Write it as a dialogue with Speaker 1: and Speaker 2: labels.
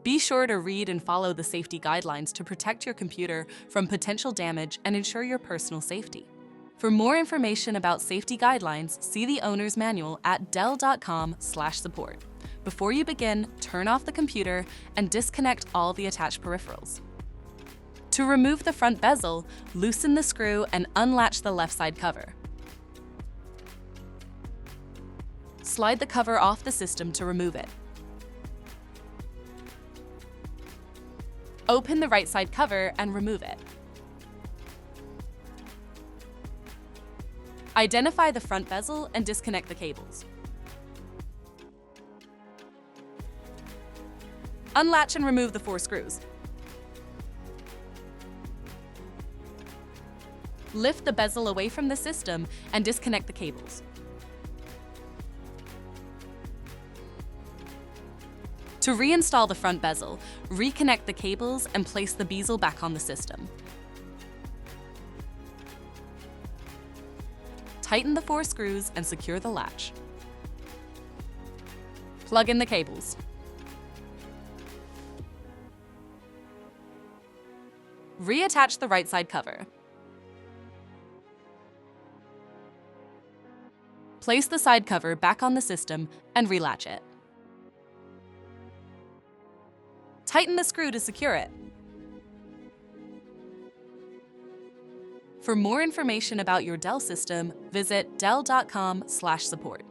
Speaker 1: Be sure to read and follow the safety guidelines to protect your computer from potential damage and ensure your personal safety. For more information about safety guidelines, see the owner's manual at dell.com/support. Before you begin, turn off the computer and disconnect all the attached peripherals. To remove the front bezel, loosen the screw and unlatch the left side cover. Slide the cover off the system to remove it. Open the right side cover and remove it. Identify the front bezel and disconnect the cables. Unlatch and remove the 4 screws. Lift the bezel away from the system and disconnect the cables. To reinstall the front bezel, reconnect the cables and place the bezel back on the system. Tighten the 4 screws and secure the latch. Plug in the cables. Reattach the right side cover. Place the side cover back on the system and relatch it. Tighten the screw to secure it. For more information about your Dell system, visit dell.com/support.